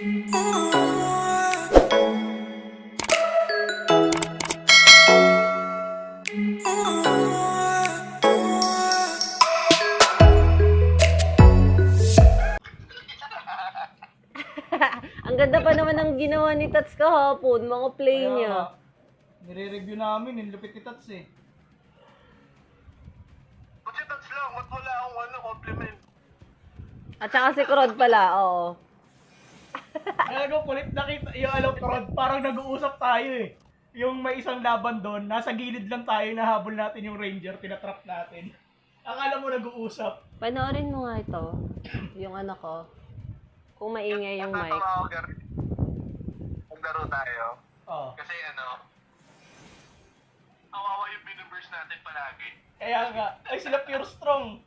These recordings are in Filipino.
Ang ganda pa naman ng ginawa ni Tats kahapon, mga play Kaya niya. nga, nire-review namin, yung lupit ni Tats eh. Ba't si Tats lang? Ba't wala akong compliment? At saka si Crod pala, oo. Ano, kulit nakita, yung alam ko, parang nag-uusap tayo eh. Yung may isang laban doon, nasa gilid lang tayo, nahabol natin yung ranger, tinatrap natin. Akala mo nag-uusap. Panoorin mo nga ito, yung ano ko. Kung maingay yung mic. Natatawa ako, Gary. Maglaro tayo. Oo. Kasi kawawa yung binuburst natin palagi. Kaya nga, ay sila pure strong.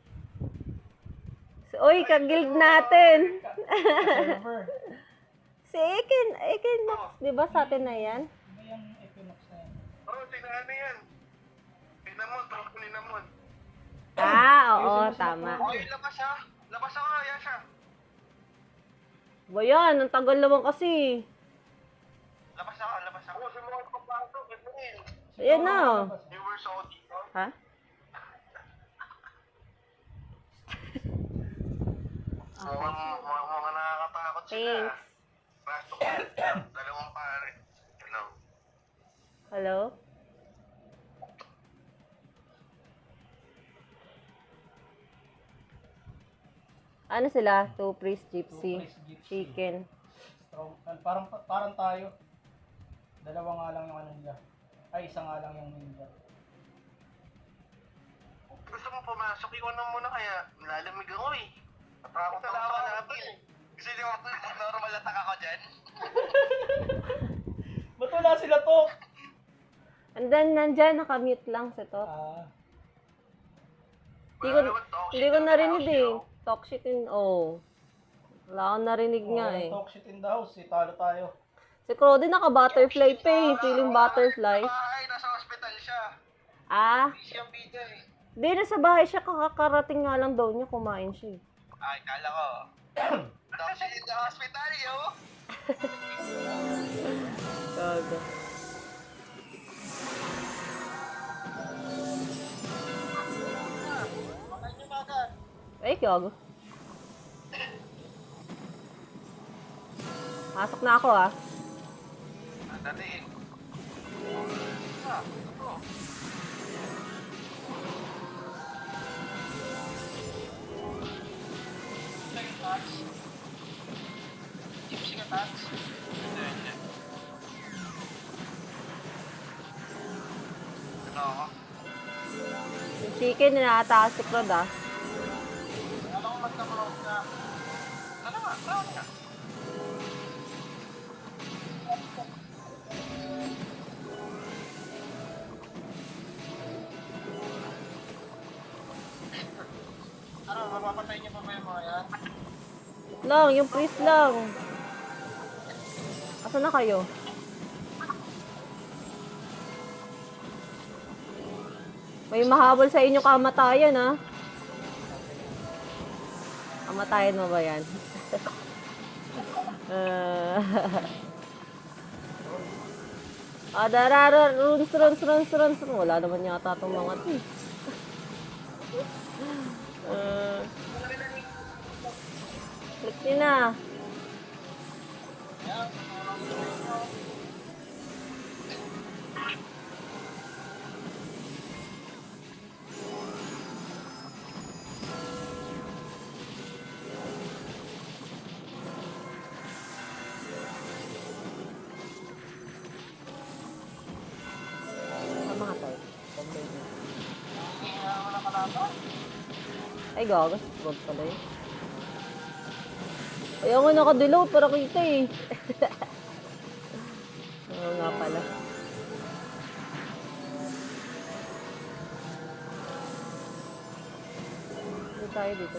Uy, kagild natin. Server. Si Equinox, di ba sa atin na yan? Ano yung Equinox na yan? Oo, tingnan na yan. Pinamon, troll ko ninamon. Oo, tama. Okay, labas siya. Labas ako, yan siya. Ba yan, ang tagal naman kasi. Labas ako, labas ako. Oo, sumuha ko pasok. Ayan na. You were so dito. Ha? Mukhang nakakatakot sila. Thanks. Pasok ko. Dalawang pare. Hello? Ano sila? Two priest gypsy. Two-priest gypsy. Chicken. Strong. Parang tayo. Dalawa nga lang yung ano nila. Ay, isa nga lang yung ninja. Gusto mo pumasok, iwan mo muna kaya nilalamig ako eh. Natakot ako sa kalaban eh. Gusto niyo normal attack ako dyan? Ba't wala sila to? And then, nandyan, nakamute lang si Top. Hindi ko narinig eh. Talk shit in, wala akong narinig nga eh. Talk shit in the house, talo tayo. Si Crody naka-butterfly pa eh. Feeling butterfly. Ay, nasa hospital siya. Ah, Hindi siyang bida eh. di nasa bahay siya. Kakarating nga lang daw niya. Kumain siya eh. Ay, kala ko. Talk shit in the hospital, yo. Gaga. Bakit niyo bagad? Ay, gago. Pasok na ako ah. Dali. Ito. Gypsy ka, Tats? Hindi. Ano ako? Yung chicken, ninataas si Crod ah. Alam ko magkakulong ka. Ano nga? Ano nga? Ano, mapapatay niyo pa ba yung mga yan? Lang, yung priest lang. Asa na kayo? May mahabol sa inyo kamatayan ah. Kamatayan mo ba yan? Darara, runs. Wala naman yata itong mga to. Click nyo na. Mga tayo. Ay, gagas. Gold pala yun. Ayaw nga nakadilaw para kita eh. Oo nga pala. Ano tayo dito?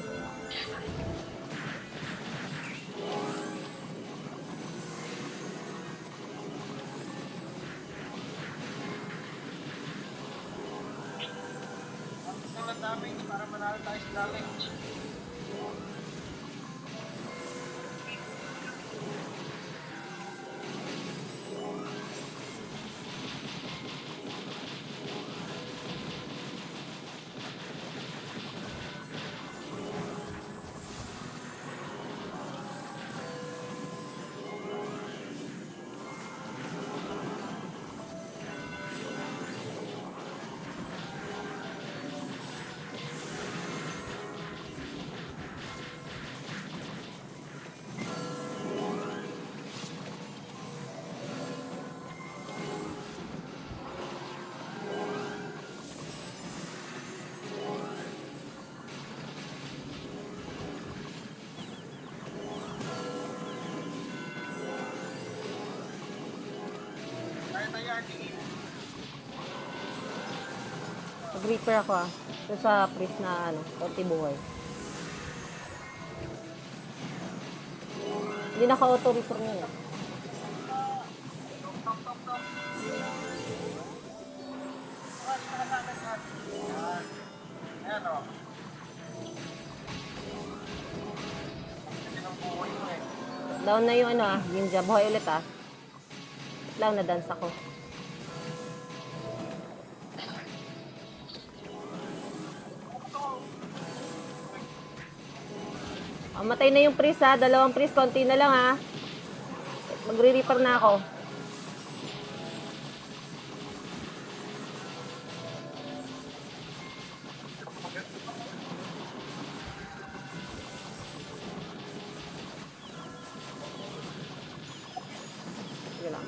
Ang dami para manalo tayo sa dami. Mag-reaper ako ah. Ito sa priest na ano, konti buhay. Hindi naka-auto reaper niya. Ayan o. Down na yung ano ah, Ginja. Buhay ulit ah. Wait lang, na-dance ako. Matay na yung priest ha. Dalawang priest, konti na lang ha. Magre-reaper na ako. Sige lang.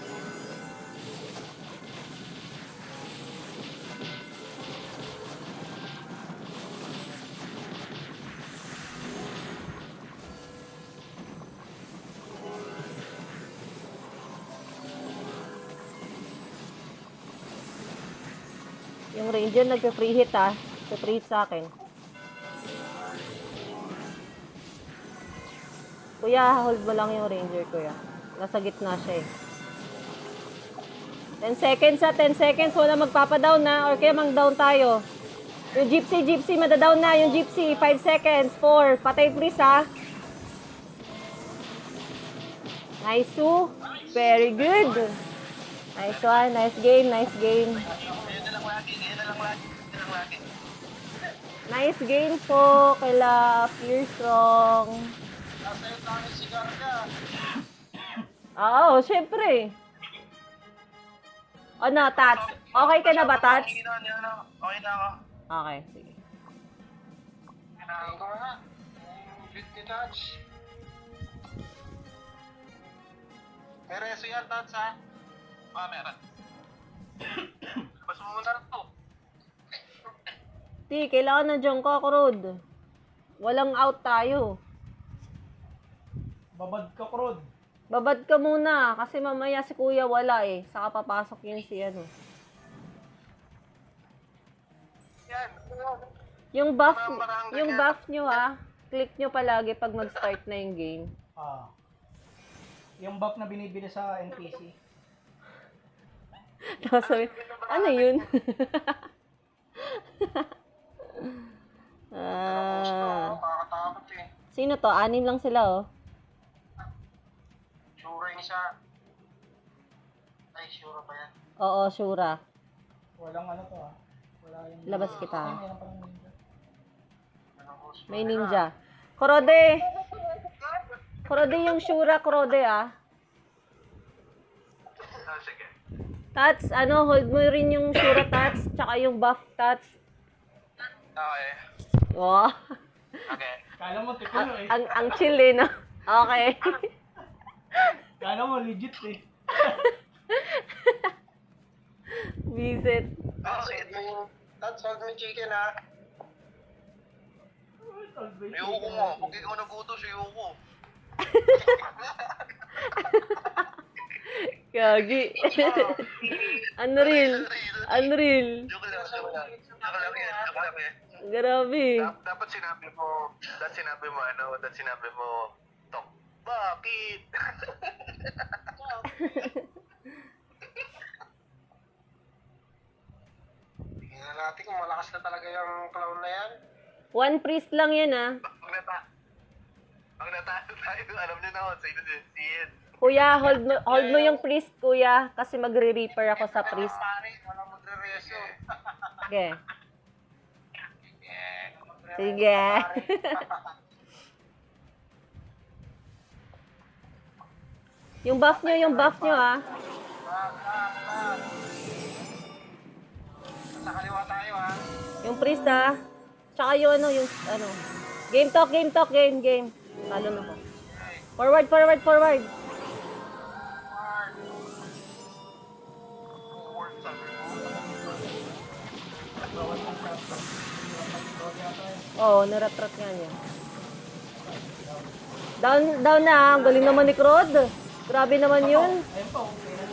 Yung ranger nagpa-free hit ah. Nagpa-free hit sa akin. Kuya, hold mo lang yung ranger, kuya. Nasa gitna siya eh. 10 seconds ah, 10 seconds. Wala magpapadown na. Or kaya mang-down tayo. Yung gypsy, madadown na. Yung gypsy, 5 seconds. 4. Patay priest ah. Nice, Sue. Very good. Nice one. Nice game. Nice game. Ayun na lang lagi. Nice game po kaila Pure Strong. Nasa yung tanging sigar ka. Oo, syempre. Ano, Tats? Okay ka na ba, Tats? Okay na ako. Okay, sige. Kailangan ko na. 50 touch. May reso yan, Tats, ha? Meron. Bas mo muna rin to. Di, kailangan na dyan ka, Krod. Walang out tayo. Babad ka, Krod. Babad ka muna, kasi mamaya si Kuya wala eh. Saka papasok yun si ano. Yan. Yung buff nyo ha, click nyo palagi pag mag-start na yung game. Ah. Yung buff na binibili sa NPC. Tapos sabi, ano yun? Nakakatakot eh. Sino to? 6 lang sila oh. Sure yung isa. Ay, sure pa yan. Oo, Shura. Walang ano to ah. Wala yung... Labas Ay, kita. meron pa ng ninja. May ninja. Krode! Krode yung Shura, Krode ah. Sige. Tats, ano, hold mo rin yung Shura Tats, tsaka yung buff Tats. Okay. Wow. Okay. Kala mo, tikulo eh. Ang chill eh, no? Okay. Kala mo, legit eh. Visit. That's all me chicken, ha? Ayoko mo. Pag ikaw nagutos, ayoko. Kagi. Unreal. Unreal. Joke lang yan. Joke lang yan. Grabe. Dapat sinabi mo, Tok, bakit? Tingnan natin kung malakas na talaga yung clown na yan. One priest lang yan ah. Pag natalo tayo, alam niyo na kung sino si Ian. Kuya, hold mo yung priest, kuya. Kasi magre-reaper ako sa priest. Pare, walang magre-reso. Sige. Sige. yung buff nyo ah. Sa kaliwa tayo, ha? Yung priest ah. Tsaka yung ano. Game talk. Game. Talo na ko. Forward. Oo, naratrat nga niya. Down na. Ang galing naman ni Krod. Grabe naman yun. Ayun pa, okay na.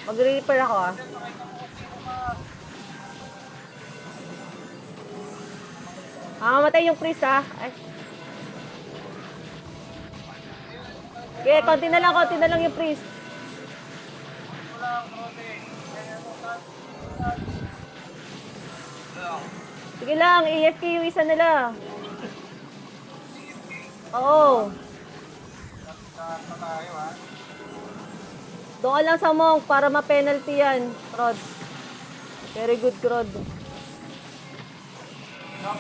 Mag-reaper ako ah. Matay yung priest ah. Ay. Okay, konti na lang yung priest. Sige lang, AFK yung isa nila. Oo. Doon ka lang sa monk para ma-penalty yan, Rod. Very good, Rod.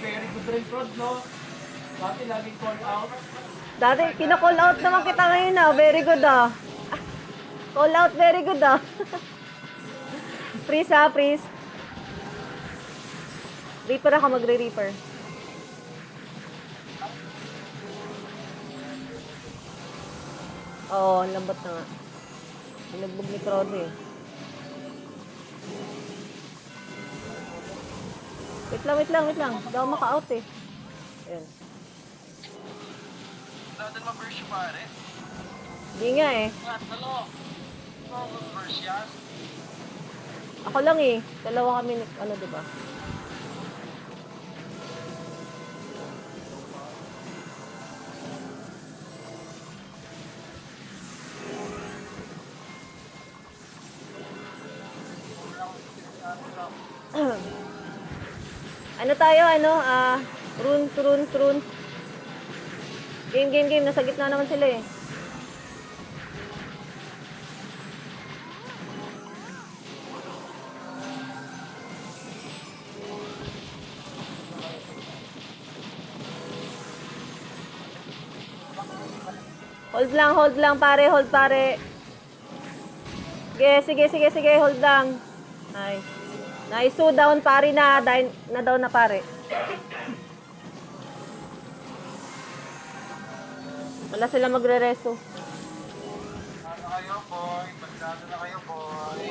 Very good rin, Rod, no? Dati laging call out. Dati, kina-call out naman kita ngayon ah. Very good ah. Call out, very good ah. Freeze ah, freeze. Reaper ako, magre-reaper. Oo, ang lambot na nga. Binugbog ni Crowd eh. Wait lang. Hindi ako maka-out eh. Ayan. Natin ma-burst yung pare. Hindi nga eh. Ano? Ma-burst yan? Ako lang eh. Dalawa kami, ano diba? Ano tayo, runes. Game. Nasa gitna naman sila eh. Hold lang pare. Sige, hold lang. Nice, so down pare na, down na pare. Wala sila magre-reso. Ano kayo, boy? Magsado na kayo, boy.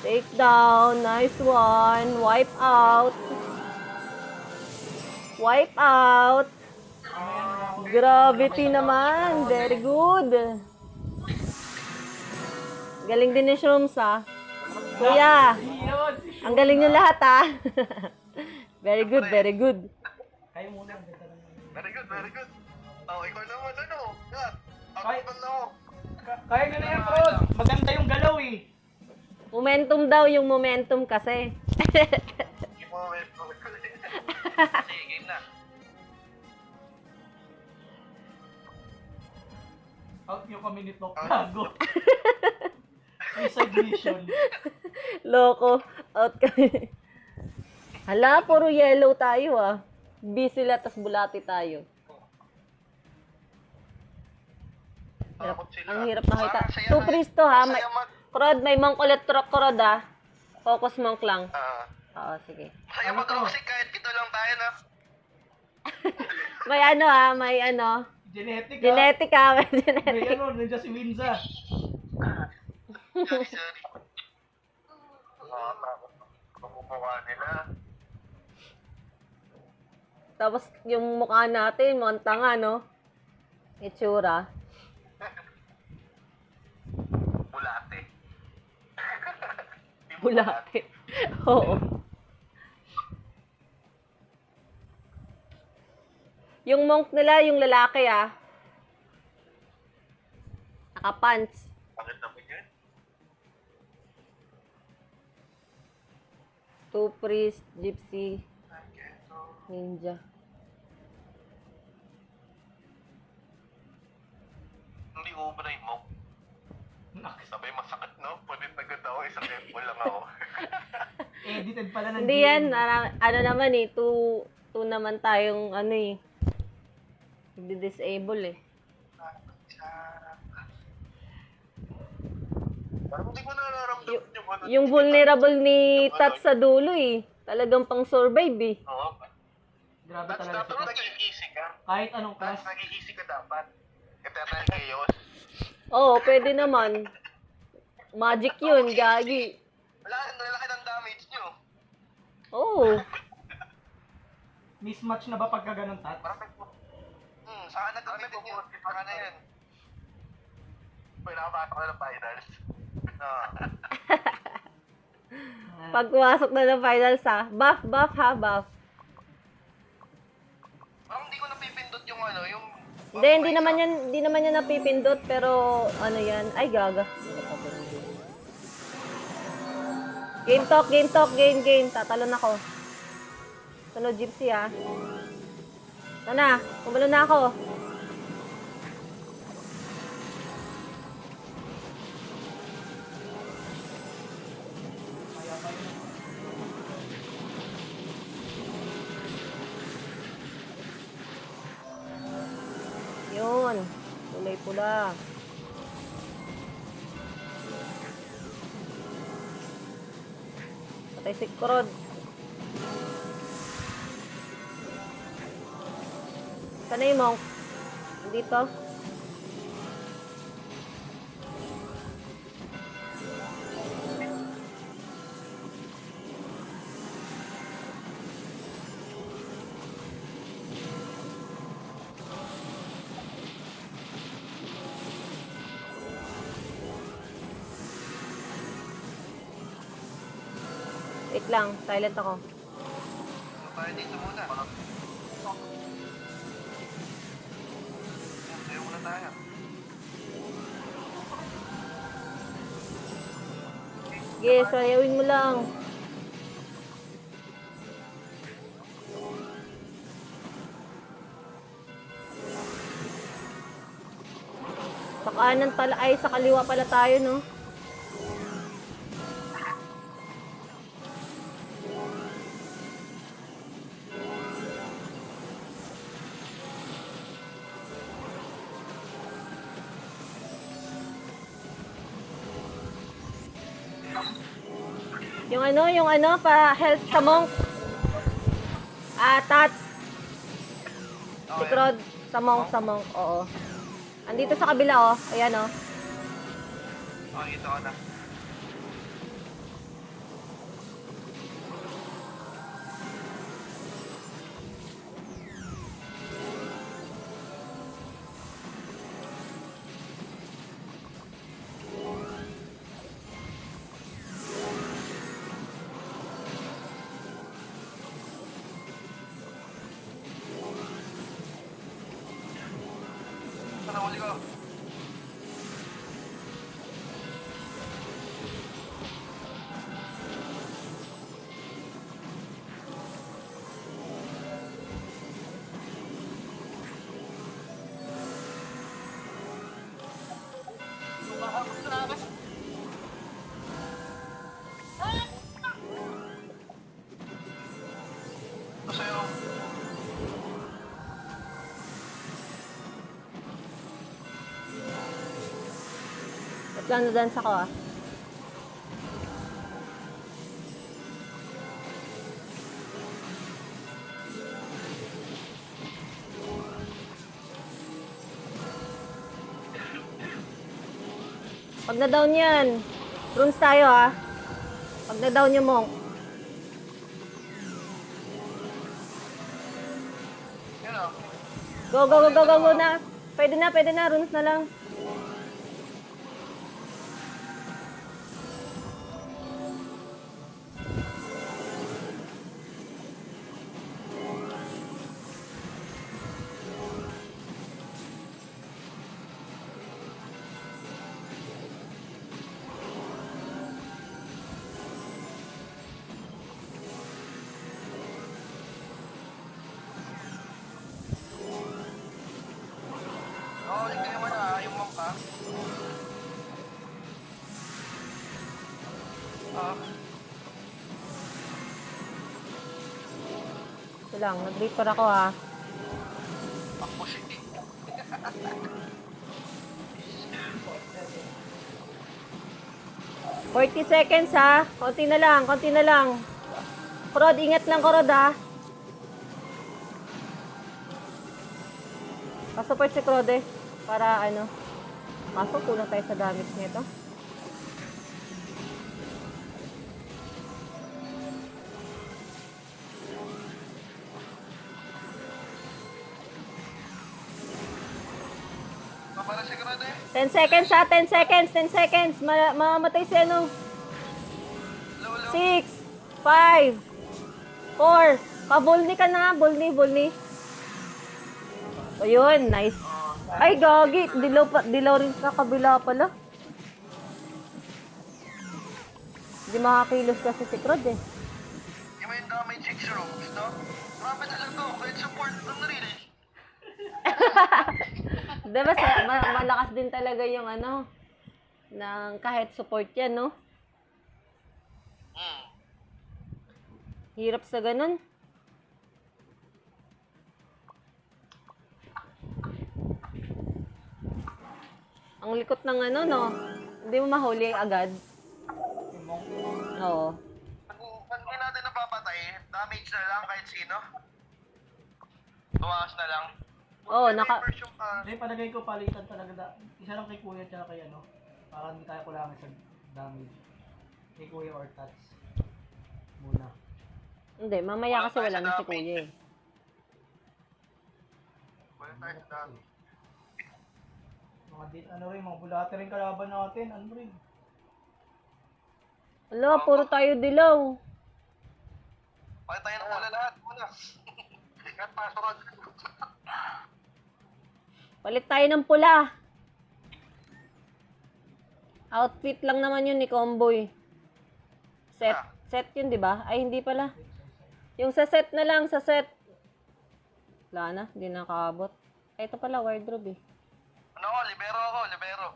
Take down, nice one. Wipe out. Gravity naman, very good. Galing din ni Shrooms ah. Kuya, ang galing nyo lahat ah. Very good. Kayo muna. Ang ganda lang. Very good. Oh, ikaw naman, ano? Yeah. Kaya- Ako na ako. Kaya na yan, Rod. Maganda yung galaw eh. Momentum daw, yung momentum kasi. Sige, game na. Out yung kami ni Tok Gago. Suicide mission. Loko, out kami. Hala, puro yellow tayo ah. B sila, tas bulati tayo. Takot sila. Ang hirap makita. Parang saya Two priest to ha. Masaya Krod, may monk ulit Krod ah. Focus monk lang. Oo, sige. Masaya mag-roxy kahit pito lang tayo na. May Genetic ah. genetic ah. May May genetic. nandiyan si Winza. Sorry. Takot. Pagmumukha nila. Tapos yung mukha natin, mukhang tanga, no? Itsura. Bulate. Bulate. Oo. Yung monk nila, yung lalaki ah. Naka-pants. Bakit naman yun? Two priest, gypsy, ninja. Hindi ubra yung mo. Sabay masakit, no? Pwede agad ako, isang temple lang ako. Edited pala ng Hindi game. yan, ano naman eh, two naman tayong ano eh. Disable eh. Parang hindi ko nararamdaman yung ano. Yung vulnerable ni Tat sa dulo eh. Talagang pang survive eh. Oo. Grabe That's talaga dapat siya. nag-iisi ka. Kahit anong That's class. nag-iisi ka dapat. Eternal chaos. Oo, pwede naman. Magic yun, gagi. Wala, lalaki ng damage nyo. Oo. Mismatch na ba pagka ganun, Tat? Parang saan na gamitin nyo? Saka na yan. Pinakapasok na ng finals. Ah. Pagpumasok na ng finals ha. Buff ha, buff. Parang hindi ko napipindot yung ano, yung... Hindi naman yan napipindot, pero ano yan. Ay, gaga. Game talk, game. Tatalon ako. Sunod gypsy ha. Ito na, kumalo na ako. Yun, kulay pula. Patay si Krod. Sana yung monk? Dito. Wait lang, silent ako. So, tayo dito muna. Tayo muna tayo. Sige, sayawin mo lang. Sa kanan pala, ay sa kaliwa pala tayo, no? Yung ano, pa health sa monk. Tats. Si Krod, sa monk, oo. Andito sa kabila, oh. Ayan, oh. Oh, ito ka na. Nahuli ko. Sa'yo. At lang na-dance ako, ah. Pag na-down yan, runes tayo, ah. Pag na-down yung monk. Yan o. Go na. Pwede na, runes na lang. Oo, hindi naman na. Yung monk ka. Ito lang, nag-reaper ako, ah. Ako shit eh. 40 seconds, ha. Konti na lang. Krod, ingat lang, Krod, ha. Pasupport si Krod, eh. Para, ano. Kaso, kulang tayo sa damage nito. Para sigurado eh. 10 seconds ha, 10 seconds, 10 seconds. Mamamatay si ano. Low, low. 6, 5, 4. Pabulni ka na, bulni. O yun, nice. Ay, gagi. Dilaw rin sa kabila pala. Hindi makakilos kasi si Crod eh. Yung may damage 6 rooms, no? Marami na lang to. Kahit support ng real. Diba, malakas din talaga yung ano, ng kahit support yan, no? Hirap sa ganun. Ang likot ng ano, no? Hindi mo mahuli agad. Oo. Pag hindi natin napapatay, damage na lang kahit sino. Tumakas na lang. Oo, First yung Hindi, palagay ko palitan talaga. Isa lang kay Kuya tsaka kay ano. Para hindi tayo kulangan sa damage. Kay Kuya or Tats. Muna. Hindi, mamaya kasi wala na si Kuya eh. Wala tayo sa dami. Mga bulate rin kalaban natin. Ano rin? Ala, puro tayo dilaw. Pakita tayo ng wala lahat. Muna. Kahit pasok ka. Palit tayo ng pula. Outfit lang naman yun ni Comboy. Set yun, di ba? Ay, hindi pala. Yung sa set na lang, sa set. Wala na, hindi nakaabot. Ay, ito pala, wardrobe eh. Ano ako? Libero ako. Libero.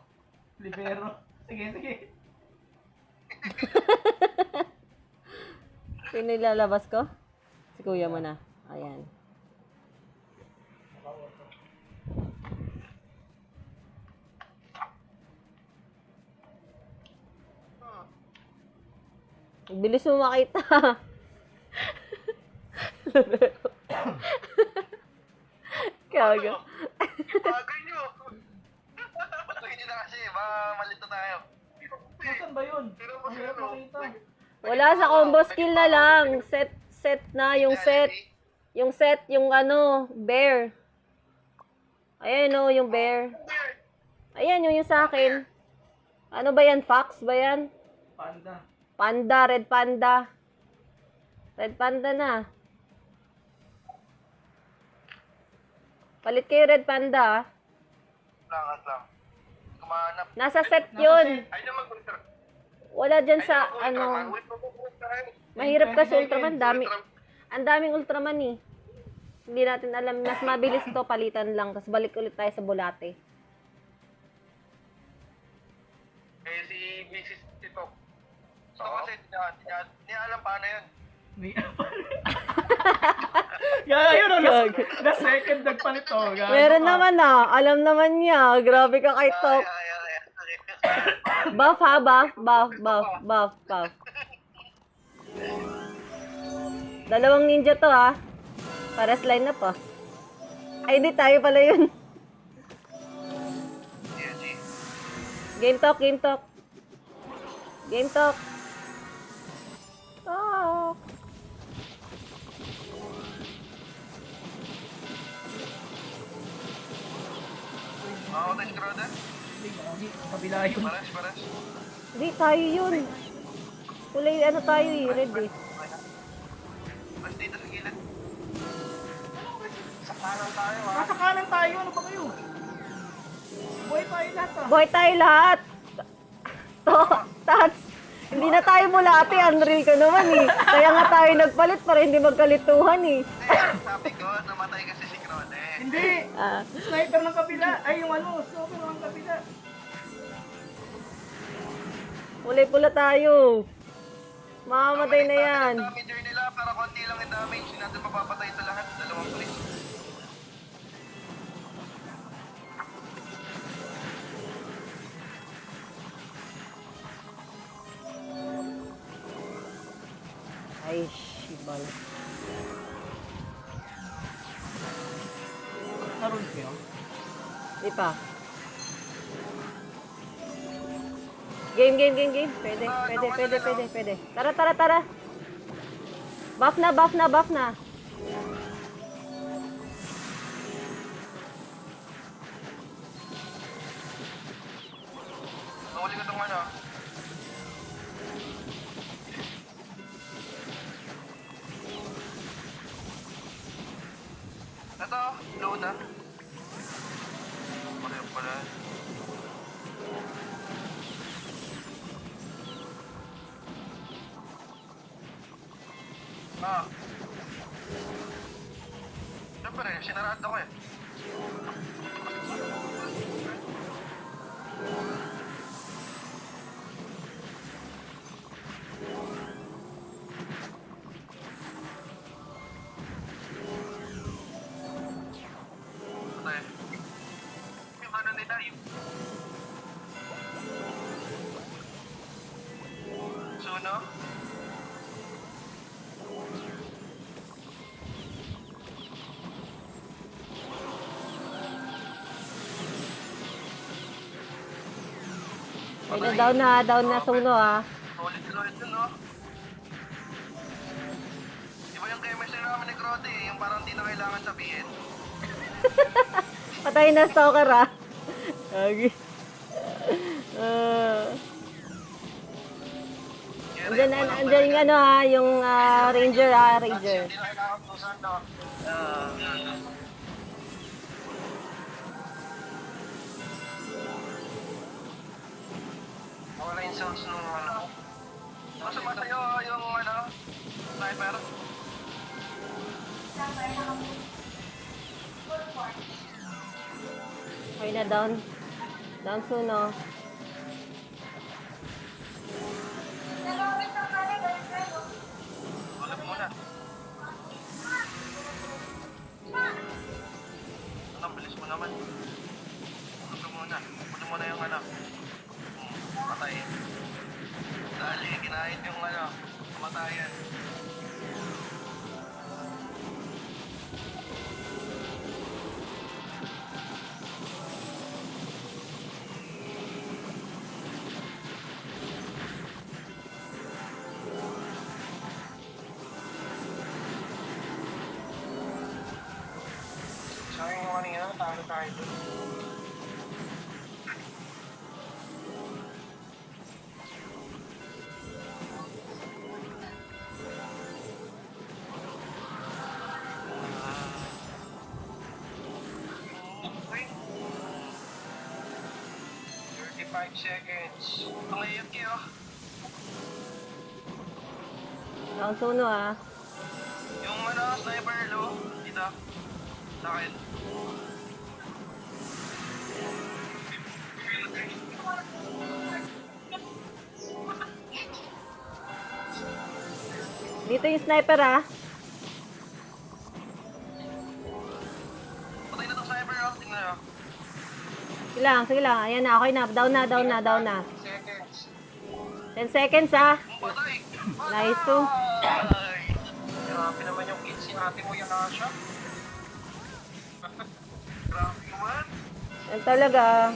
Libero. Sige. Sino ilalabas ko? Si Kuya mo na. Ayan. Bilis mo makita. Kaga. Bagay nyo. Batuhin nyo na kasi. Baka malito tayo. Nasaan ba yun? Ang hirap makita. Wala sa combo skill na lang. Set na yung set. Yung set, yung ano, bear. Ayan o, yung bear. Ayan yung sa akin. Ano ba yan? Fox ba yan? Panda. Panda, red panda. Red panda na. Palit kayo red panda ah. Langat lang. Kumahanap. Nasa set yun. Ay na mag-ultra. Wala dyan sa ano. Mahirap kasi Ultraman. Ang daming Ultraman eh. Hindi natin alam. Mas mabilis to, palitan lang. Tapos balik ulit tayo sa bulate. Eh si Mrs. Titok. So kasi hindi alam paano yun. Yun o, na second nagpalit to. Meron naman ah. Alam naman niya. Grabe ka kay Tok. Buff ha, buff. Dalawang ninja to ha. Para line up ah. Ay, di tayo pala yun. Game talk. Talk. Ako tayo si Roda. Kabila yun. Paras. Di tayo yun. Kulay ano tayo eh, red eh. Paras dito sa gilid. Sa kanan tayo ha. Nasa kanan tayo. Ano ba kayo? Boy tayo lahat ah. Boy tayo lahat. Tats. Hindi na tayo bulate, unreal ka naman eh. Kaya nga tayo nagpalit para hindi magkalituhan eh. Sabi ko, namatay kasi si Crone. Hindi. Sniper ng kabila. Ay, yung ano, sniper ng kabila. Kulay pula tayo. Mamamatay na yan. Ang damager nila para konti lang yung damage. Hindi natin mapapatay ito lahat. Dalawang pulis. Ay, shibal. Naroon kayo? Di pa. Game. Pwede. Tara. Buff na. Ito, load na. Pareho pala. Ah. Siyempre, sinaraan ako eh. Okay. Yung ano nila, yung... Suno? Ay, down na Suno ah. Solid dun, no? Iba yung chemistry namin ni Crotty, yung parang di na kailangan sabihin. Patay na stalker ah. Okay. Andyan yung ano ah, yung ranger ah, ranger. Hindi na kailangan pusan, no? Wala yung sounds nung ano. Masama sa'yo yung ano, sniper. Okay na down. Down Suno. Tulog muna. Ang bilis mo naman. Tulog ka muna. Tulog muna yung ano. Patay. Dali, kinahit yung ano, kamatayan. Sayang yung kanina, talo tayo dun. Okay. 35 seconds. Ang layot kayo. Down Suno ah. Yung ano, sniper low, dito. Sa akin. Dito yung sniper ah. Patay na tong sniper, oh. Tingnan nyo. Sige lang. Ayan na, okay na. Down na. Seconds. 10 seconds ah. Patay! Nice to. Ay! Grabe naman yung kill si ate mo yan, Asha. Grabe naman. Yan talaga.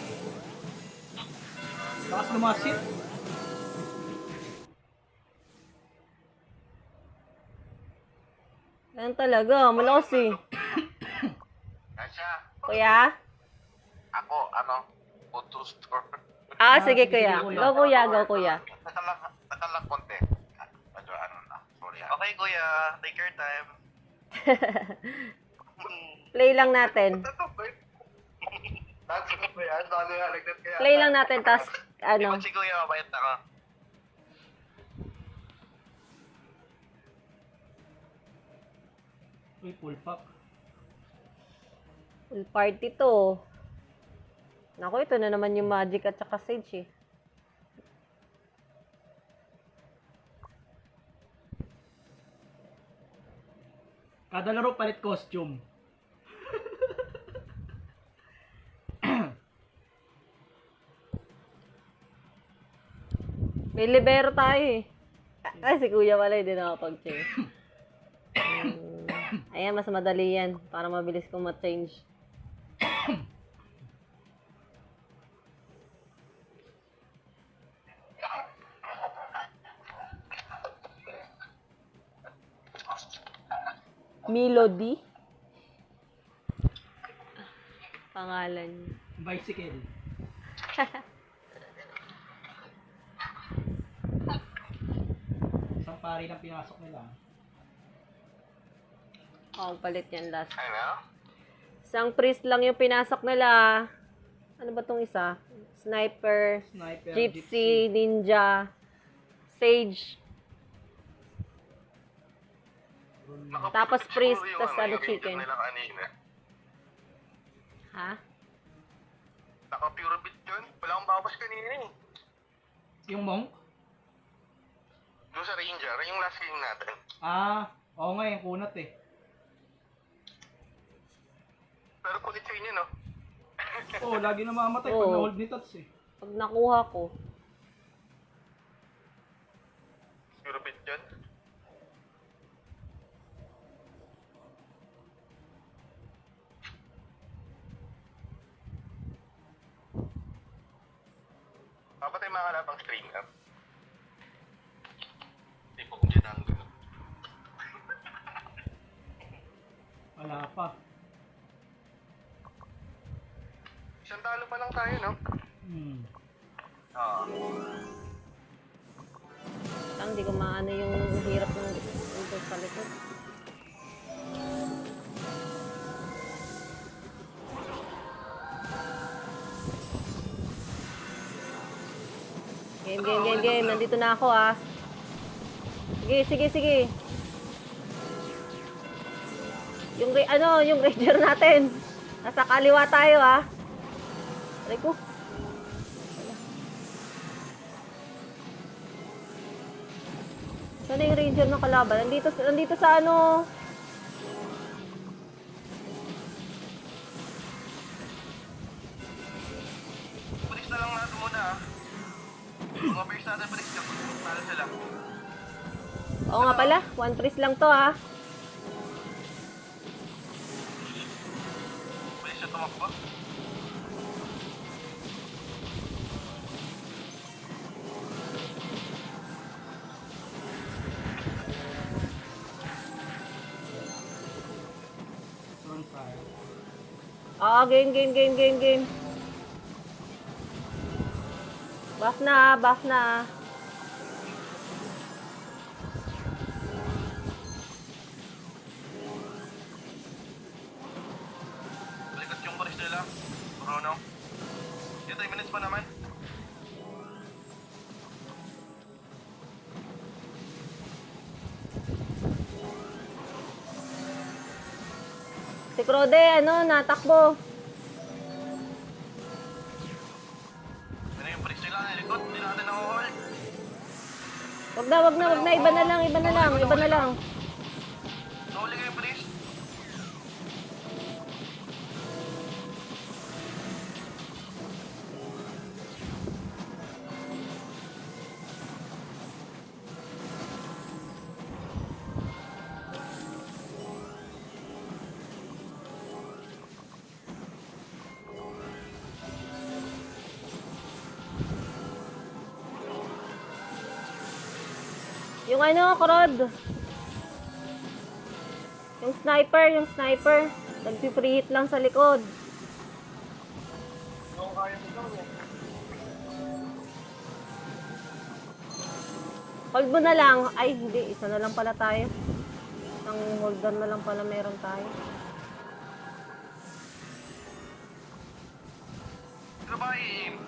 Lakas lumasit. Yan talaga. Malakas eh. Asha, Kuya? ako, ano, photo store. Sige kuya. Go kuya. Nakalak konti. Medyo ano na, sorry. Okay kuya, take your time. Play lang natin. Nagsagot ba yan? Bago yung alagdat kaya. Play lang natin, tas ano. Si kuya, mabait ako. Uy, full pack. Full party to. Naku, ito na naman yung magic at saka sage eh. Kada laro palit costume. May libero tayo eh. Ay, si kuya pala hindi nakapag-change. Ayan, mas madali yan. Para mabilis kong ma-change. Melody. Pangalan niya. Bicycle. Isang pari ng pinasok nila. Palit yan last. Ano? Isang priest lang yung pinasok nila. Ano ba tong isa? Sniper, Sniper, gypsy, ninja, sage. Tapos priest, tas ano, chicken. Nila kanina. Ha? Naka-pure bit yun. Wala akong bawas kanina eh. Yung monk? Doon sa ranger, yung last game natin. Oo nga, yung kunat eh. Pero kulit sa inyo, no? Oo, lagi namamatay pag Oo. na-hold ni Tots eh. Pag nakuha ko. Pure bit yun. Papatay mga kalabang stream up. Hindi po kung dyan ang gano'n. Wala pa. Isang talo pa lang tayo, no? Lang, di ko maano yung hirap ng ito sa likod. Game. Nandito na ako, ah. Sige. Yung ranger natin. Nasa kaliwa tayo, ah. Aray ko. Saan yung ranger ng kalaban? Nandito sa ano. Pulis na lang natin muna, ah. Mga base natin, pulis ka. Talo sila. Oo nga pala, 1 priest lang to, ah. Pulis na tumakbo. Front fire. Oo, game. Buff na. Balikat yung pulis nila. Bruno. Dito, 3 minutes pa naman. Si Crode, natakbo. Ano yung pulis nila? Nilikot. Hindi natin nakuhold. Wag na. Iba na lang. Nahuli kayo, pulis. Yung Krod. Yung sniper. Nagpi-free hit lang sa likod. Oo, kaya mo daw eh. Hold mo na lang. Ay, hindi. Isa na lang pala tayo. Isang holder na lang pala meron tayo. Ano ba i-aim?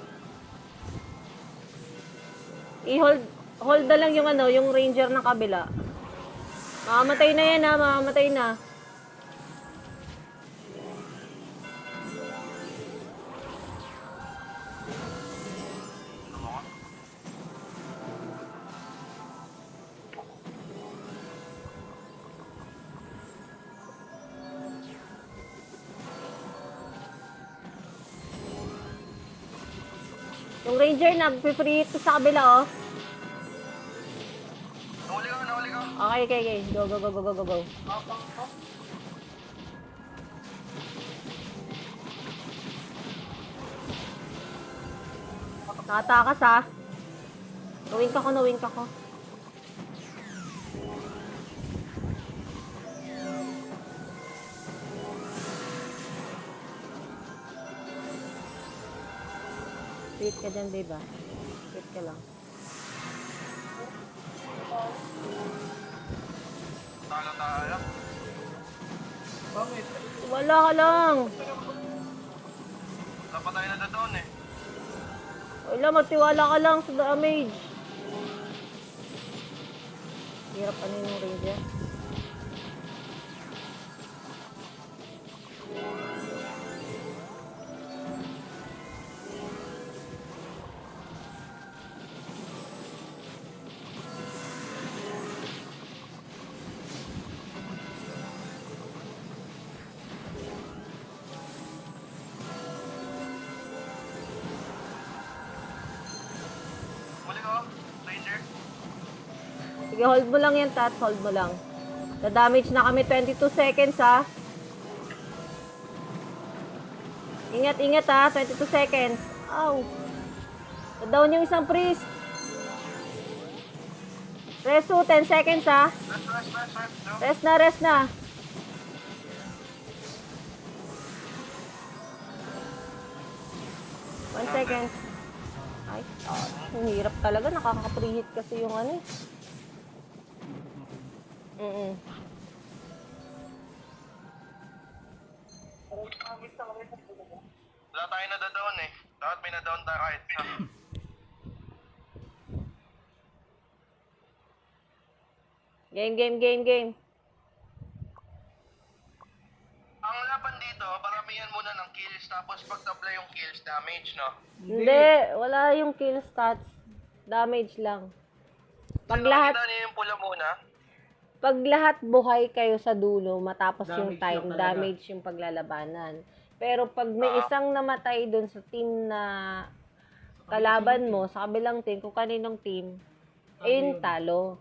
Hold na lang yung ranger ng kabila. Mamamatay na yan, ha. Mamamatay na. Ano mo nga? Yung ranger nag-free hit sa kabila, oh. Nahuli ka. Okay. Go. Nakatakas, ha. Nawing ka ko. Wait ka dyan, babe, ah. Wait ka lang. Talo tayo. Bakit? Wala ka lang. Wala pa tayo nadadown eh. Wala, magtiwala ka lang sa damage. Hirap ano yung ranger. Muli ko, Ranger. Sige, hold mo lang yan, Tat. Hold mo lang. Na-damage na kami 22 seconds, ha. Ingat, ingat, ha. 22 seconds. Ow. Na-down yung isang priest. Resu, 10 seconds, ha. Rest. No? Rest na, rest na. One second. Ay, ang hirap talaga. Nakaka-preheat kasi yung ano eh. Wala tayo nadadown eh. Dapat may nadadown tayo kahit isa. Game. Ang laban dito, paramihan muna ng kills tapos pagtabla yung kills damage, no? Hindi, wala yung kill stats. Damage lang. Pag lahat, Nakikita niyo yung pula muna. pag lahat buhay kayo sa dulo, matapos yung Damage time, lang talaga. damage yung paglalabanan. Pero pag may isang namatay dun sa team na kalaban mo, sa kabilang team, kung kaninong team, ayun, talo.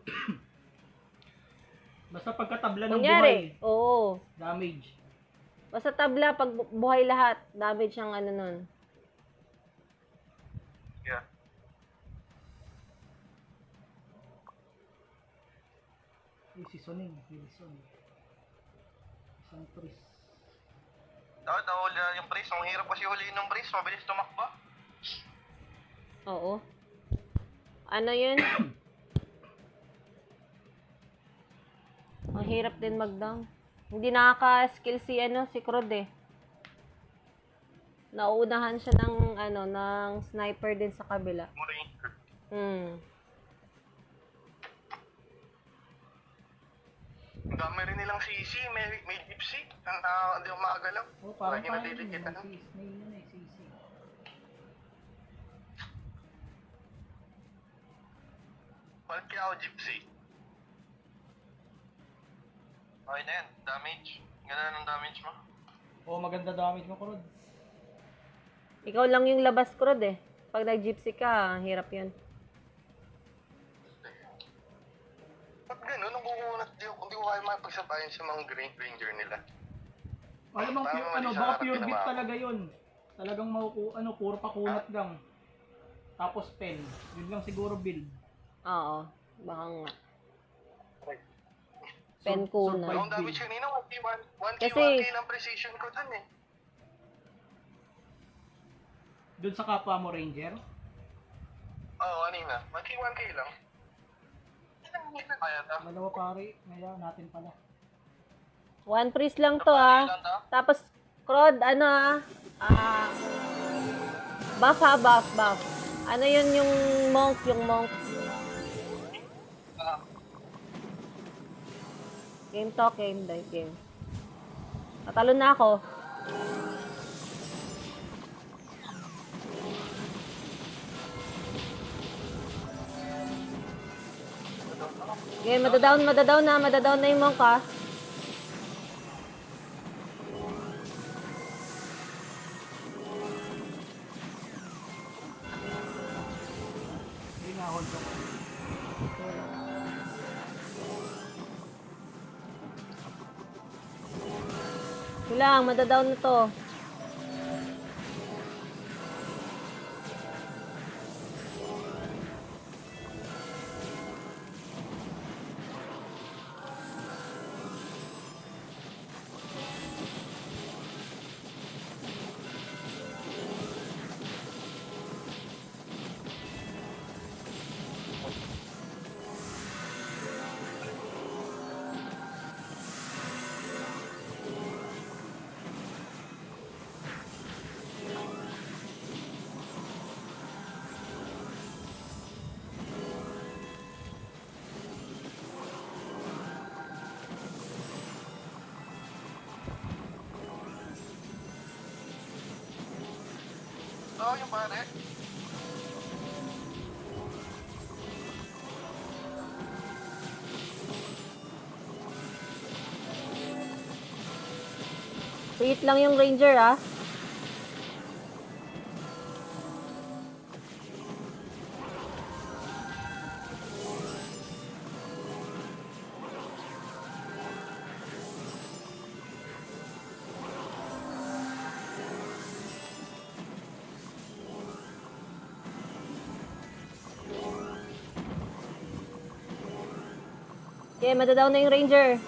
Basta pagkatabla ng buhay, Kunyari, oo. damage. Basta tabla, pag buhay lahat, damage ang ano nun. Yeah. Yung seasoning, Wilson. Isang priest. Dapat nahuli na yung priest. Ang hirap kasi huliin ng priest. Mabilis tumakbo. Oo. Ano yun? Ang hirap din mag-down. Hindi nakaka-skill si Krod eh. Nauunahan siya ng ng sniper din sa kabila. Ranger. Ang dami rin nilang CC. May gypsy. Hindi ako makagalaw. Oh, parang Lagi tayo nadidikit, ano? may yun eh, CC. Palki ako gypsy. Okay na yan. Damage. Ganda ng damage mo. Oh, maganda damage mo, Kurod. Ikaw lang yung labas, Krod eh. Pag nag-gypsy ka, hirap yun. Ba't ganun? Ang kukunat. Hindi ko kaya makipagsabayan sa mga green ranger nila. Alam mo, Parang mali sa baka harap pure beat ginawa ko. talaga yun. Talagang puro pakunat lang. Tapos pen. Yun lang siguro build. Oo. Baka nga. Sur- Pen kuna. survive Ang damage kanina, 1K Kasi- lang precision ko dun eh. Doon sa kapwa mo, Ranger. Oo, kanina. 1K lang. Kaya ta. Dalawa pare, ngayon natin pala. One priest lang to ah. Ilan ta? Tapos, Krod, buff ha, buff. Ano yun yung monk? Ah, Game talk, game. Natalo na ako. Game, madadawn na yung monk ha. Hindi na hold ako. Kulang, madadawn na to. Oo, yung pare. Wait lang yung ranger, ah. Okay, madadaw na yung ranger.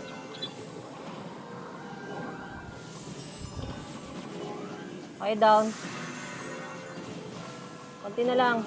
Okay, down. Konti na lang.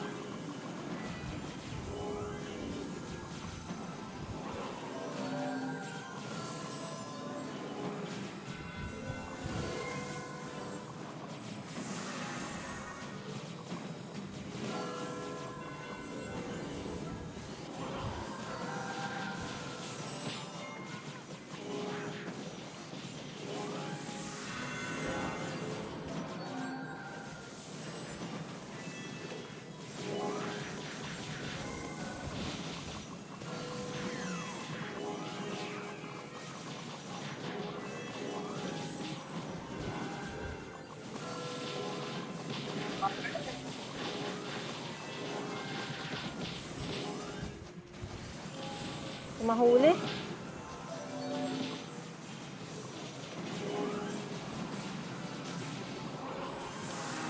Mahuli.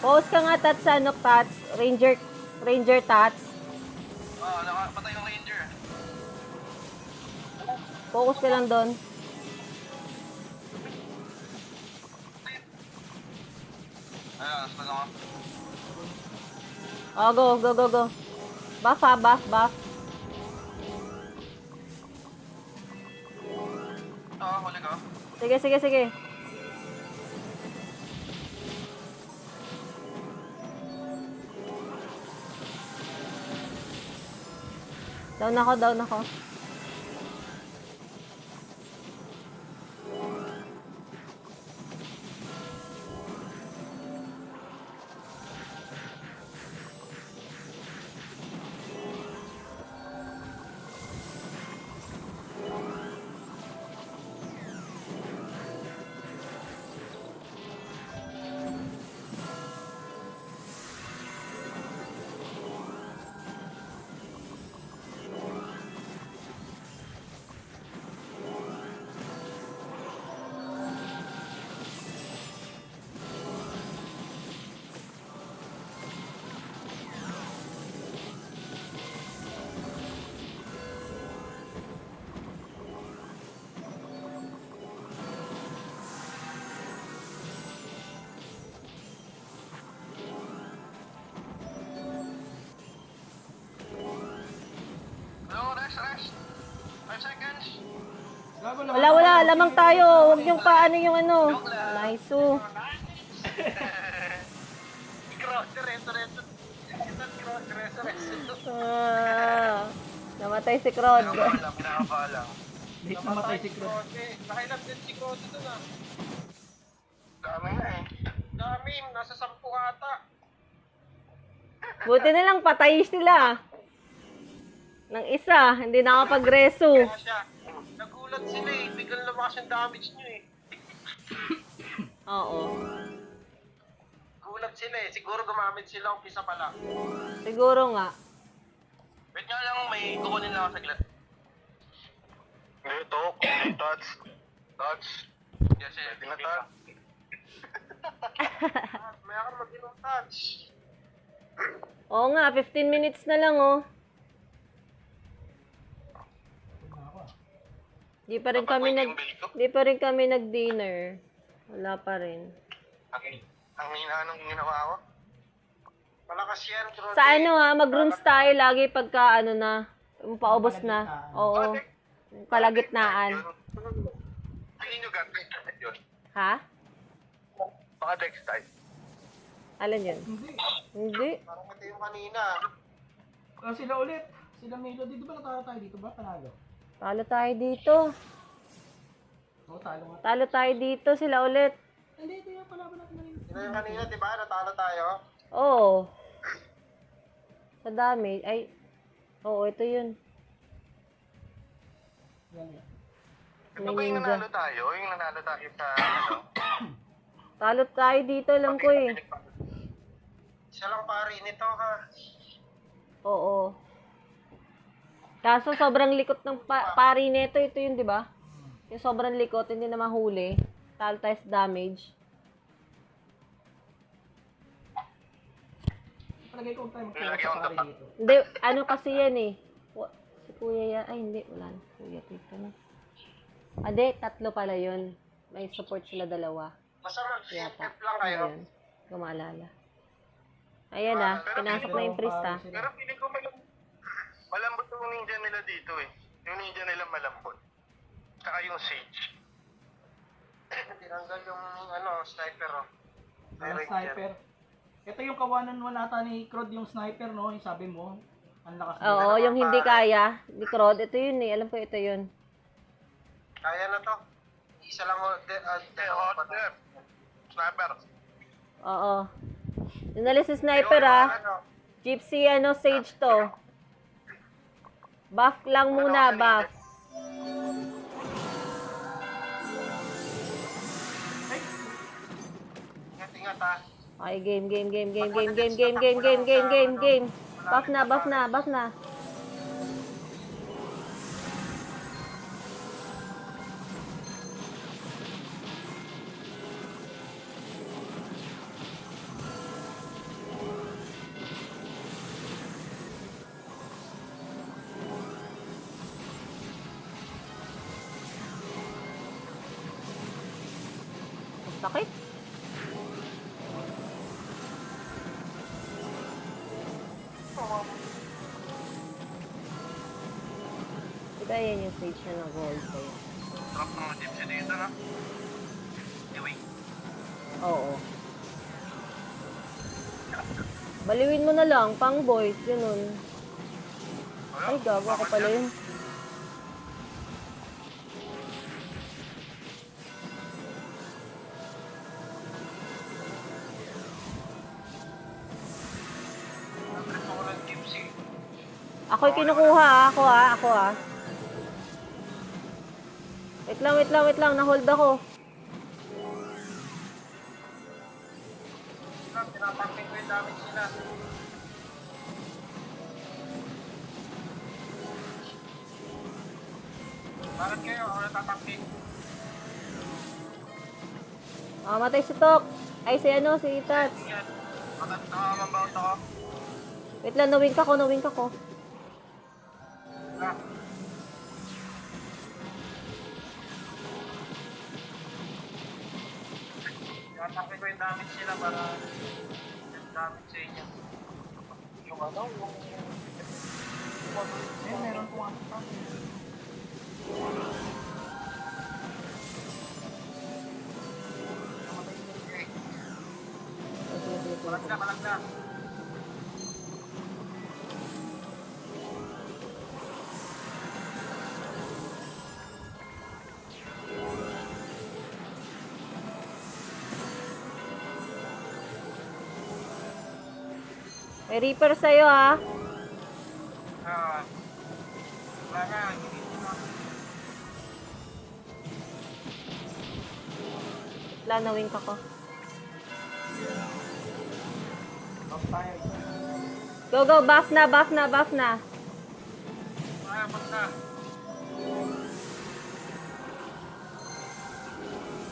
Pause ka nga, Tats, ano, Tats? Ranger Tats. Oo, nakapatay yung ranger. Focus ka lang doon. Ayun, stun ako. Oh, go. Buff, ha, buff. Oo, huli ko. Sige. Down ako. No, rest. 5 seconds. Gago na. Wala, lamang tayo. Huwag yung paano yung ano. Joke lang. Nice, oh. Diretso. Namatay si Crod. Pinakaba lang. Late namatay si Crow. Nakailan din si Crody dun ah. Dami na eh. Dami, nasa 10 ata. Buti na lang patay sila. Nang isa, hindi nakapag-reso. Kaya siya, nagulat sila eh. Biglang lumakas yung damage nyo eh. Oo. Gulat sila eh. Siguro gumamit sila umpisa pa lang. Siguro nga. Wait nga lang, may kukunin lang ako saglit. Ito, touch. Yes, pwede na touch. May ako mag-inom touch. Oo nga, 15 minutes na lang, oh. Di pa rin kami nag-dinner. Wala pa rin. Ang hina nung ginawa ko. Malakas yan, Crody. Sa ano ha, mag-runes tayo lagi pagka ano na, yung paubos na. Oo. Yung kalagitnaan. Hindi nyo gagawin yun. Ha? Baka next time. Alam yun? Hindi. Parang ito yung kanina. Sila ulit. Sila Melody. Di ba natalo tayo dito ba? Panalo. Talo tayo dito. Oo, talo nga. Talo tayo dito, sila ulit. Hindi, ito yung palaban natin na rin. Ito yung kanina, di ba? Natalo tayo. Oo. Sa dami. Ay, oo, ito yun. Yan, yan. Ito ba May yung ninja. nanalo tayo? Yung nanalo tayo sa ano? Talo tayo dito, alam ko eh. Isa lang pari nito ha. Oo. Kaso sobrang likot ng pari nito. Ito yun, di ba? Yung sobrang likot, hindi na mahuli. Talo tayo sa damage. Palagay ko tayo Nilagay magkakaroon akong sa pari tapat. dito. Hindi, ano kasi yan eh. Si Kuya yan. Ay, hindi. Wala na si Kuya dito na. Ade, tatlo pala yun. May support sila dalawa. Basta Yata. mag-CFF lang kayo. Ayun. Kumaalala. Ayan ah. Pinasok na yung priest ah. Pero feeling ko malambot yung ninja nila dito eh. Yung ninja nila malambot. Tsaka yung sage. Tinanggal yung sniper oh. Yung sniper. Ito yung kawanan mo nata ni Crod, yung sniper, no? Yung sabi mo. Ang lakas nila. Oo, yung hindi kaya. Ni Crod. Ito yun eh. Alam ko ito yun. Kaya na to. Isa lang ho. Hot dep. Sniper. Oo. Yung nalis si sniper ah. Gypsy sage to. Buff lang muna, buff. Ingat ha. Okay, game. Buff na. Sakit. Diba yan yung stage na nag-hold sa'yo? Drop ng gypsy dito na. Anyway. Oo. Baliwin mo na lang, pang boys, ganun. Ay, gago ako pala yun. Ako'y kinukuha ako ah. Wait lang, na-hold ako. Pinapakpin ko yung damage nila. Bakit kayo? Ako natatakpin. Matay si Tok. Ay, si Tats. Mambounce ako. Wait lang, nawing ka ko. Pinapakpin ko yung damage nila para yung damage sa inyo. Yung Meron po ang Malag na. May Reaper sa'yo ah. Wala na. Wait lang, nawing ka ko. Off tayo. Go, buff na. Wala, bag na.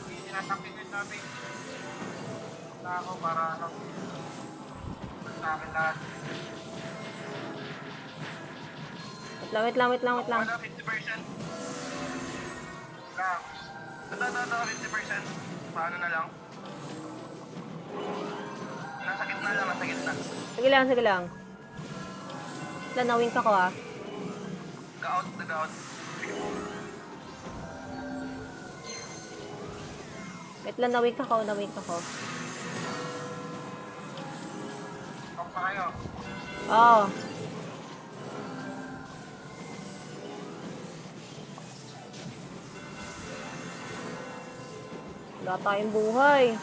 Tinatapin ko yung damage. Wala ako para sa akin lahat. Wait lang. Wala, 50%. Lang. Ito, 50%. Paano na lang? Nasa gitna lang. Sige lang. Wait lang, nawing ka ko ah. Nag-out. Wait lang, nawing ka ko. Kung pa kayo. Oo. Wala tayong buhay.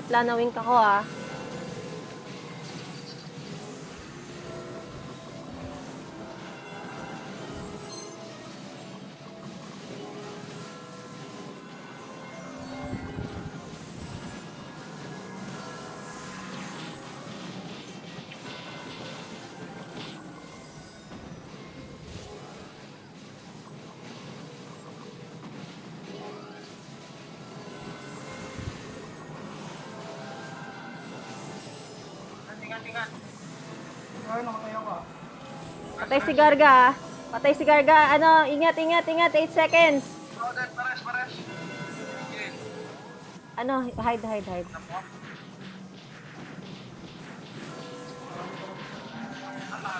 Wait lang, na-wink ako ah. Ingat. Ay, nakatayo ka. Patay si Garga ah. Patay si Garga. Ano, ingat. 8 seconds. Rodet, pares. Sige. Ano, hide. Napo.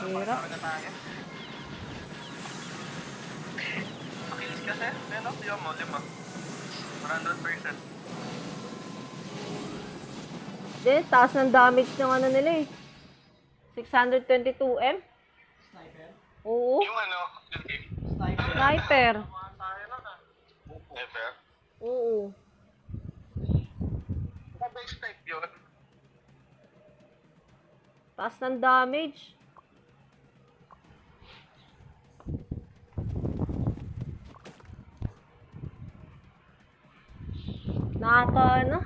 Hirap. Talaga tayo. Makilis kasi. Ano? Yung mo, 100%. Then, taas ng damage ng ano nila eh. 622M? Sniper. Oo. Yung ano, yung game. Sniper. Sniper. Ever. Oo. Mabase type yun. Taas ng damage. Ano?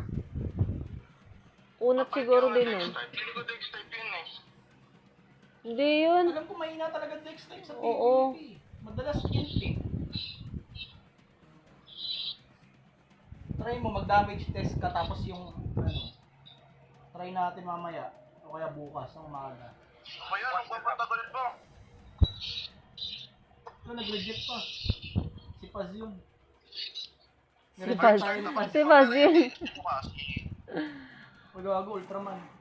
Unat siguro din nun. Hindi ko dex type yun eh. Hindi yun. Alam ko mahina talaga dex type sa Oo. PvP. Madalas instinct. Try mo mag-damage test ka tapos yung ano. Try natin mamaya o kaya bukas ng umaga. Kaya, anong papatagalin mo? Ano nag-legit pa? Si Paz yun. Si Paz yun. Bukas. Magago Ultraman.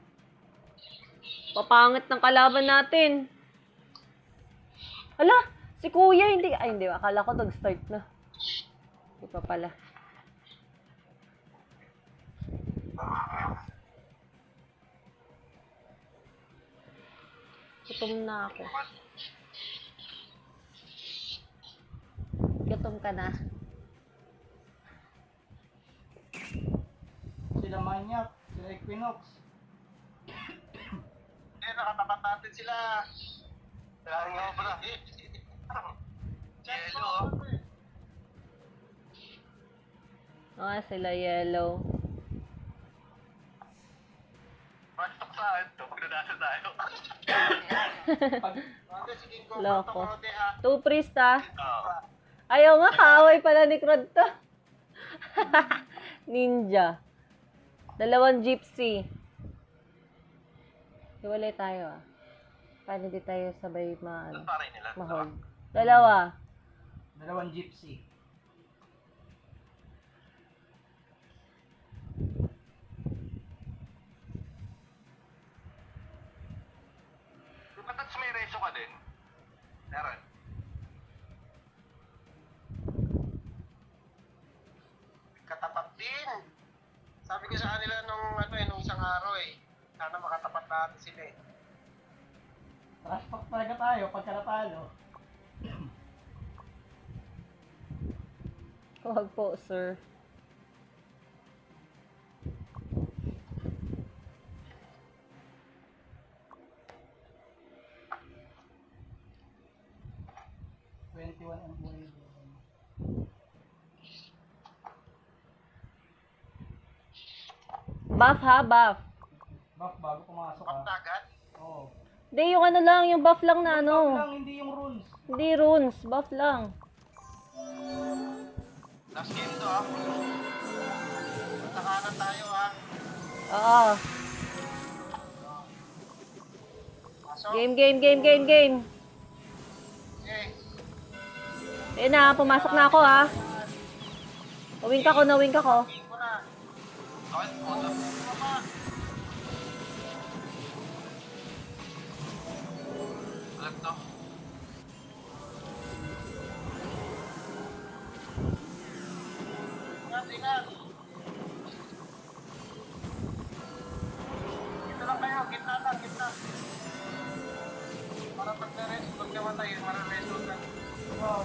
Papangit ng kalaban natin. Hala, si Kuya hindi. Ay, hindi. Akala ko nag-start na. Hindi pa pala. Gutom na ako. Gutom ka na. Sila Maniac, sila Equinox. Nakatapat natin sila. Kailangan nga pala. Yellow. Sila yellow. Pasok sa akin to. Pagdadasa tayo. Loko. 2 priest ah. Oo. Ayaw nga, kaaway pala ni Crod to. Ninja. 2 gypsy. Hiwalay tayo ah. Paano di tayo sabay Ang paray nila. mahol? 2. 2 gypsy. Ba't may reso ka din? Meron. Katapat din. Sabi ko sa kanila nung isang araw sana makatapat natin sila Trash talk talaga tayo pagka natalo. Huwag po, sir. ang buhay. Buff ha, buff. Buff bago pumasok ah. Pagdagat. Oo. Hindi, yung ano lang, yung buff lang na Buff ano. lang, hindi yung runes. Hindi runes, buff lang. Last game to ah. Takanan tayo Oo. Pasok. Game. Okay. Ayun na, pumasok na ako ha. Nawing ako. Game ko na. Bakit? Puto. Mama. Alag to. Ingat. Dito lang kayo. Gitna. Para pag namatay, marareso na. Wow.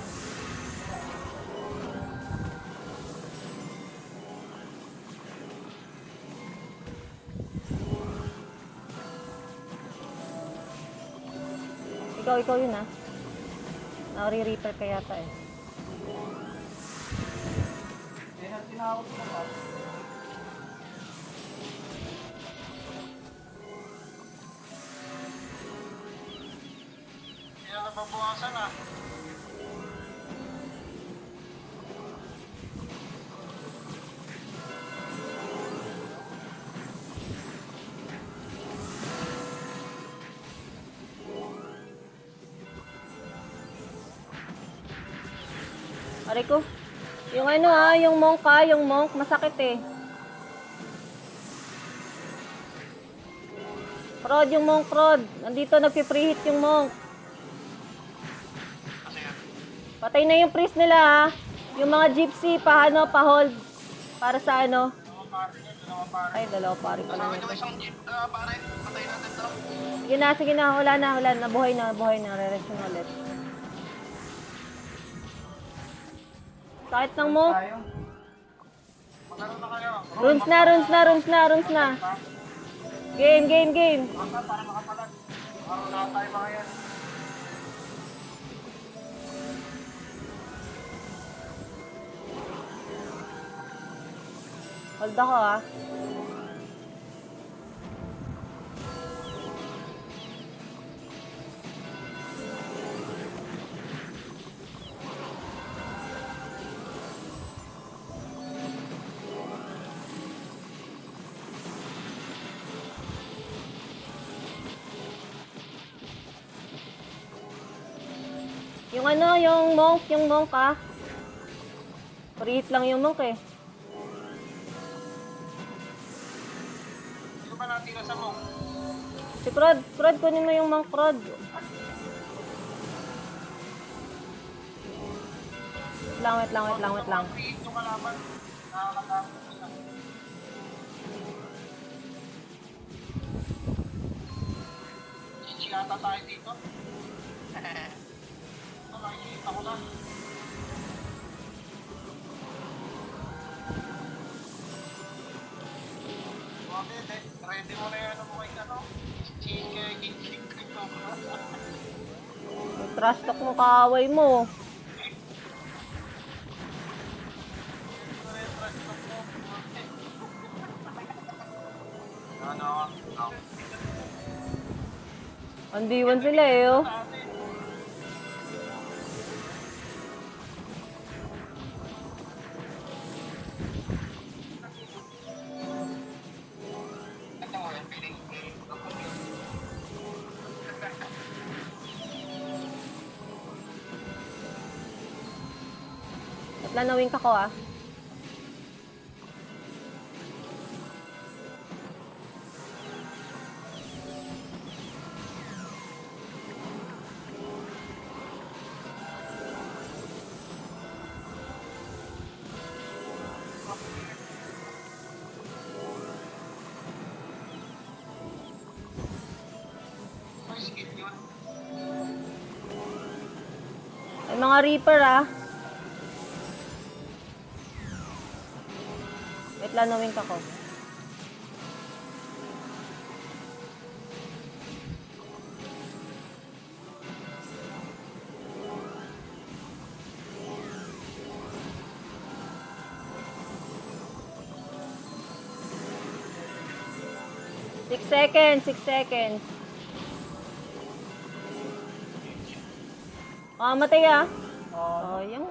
ikaw yun ah. Nari-reaper ka yata eh. Tinawag ko ba? Hindi na nababawasan ah. Aray ko. Yung ano yung monk masakit eh. Prod, yung monk prod. Nandito nagpi-preheat yung monk. Kasi yan. Patay na yung priest nila ha. Yung mga gypsy, pa-hold. Para sa ano. Ay, dalawa pare pala Sabi nito. ko isang jeep, pare. Patay natin to. Sige na, wala na. Nabuhay na. Re-rest na ulit. Sakit ng monk. Tayo. Magano na kayo? Runes na. Game. Basta para makapalag. Araw na tayo mga yan. Hold ako ah. Yung monk ah. Preheat lang yung monk eh. Sino ba natira sa mo? Si Crod, kunin mo yung monk Crod. Wait lang. Create yung kalaban. Nakakatapos sila. Chichi ata tayo dito. Nakikita ko na. Bakit? Ready mo na yan ang mga ano? Chichi ko. Yung trash talk mo kaaway mo. Ano ako? Andiwan sila eh oh. Ito mo yan, feeling. At lanawin ka ko ah. May skill yun. Ay mga reaper ah. Wait lanawin ka ko. Six seconds. Matay ah. Oh, yung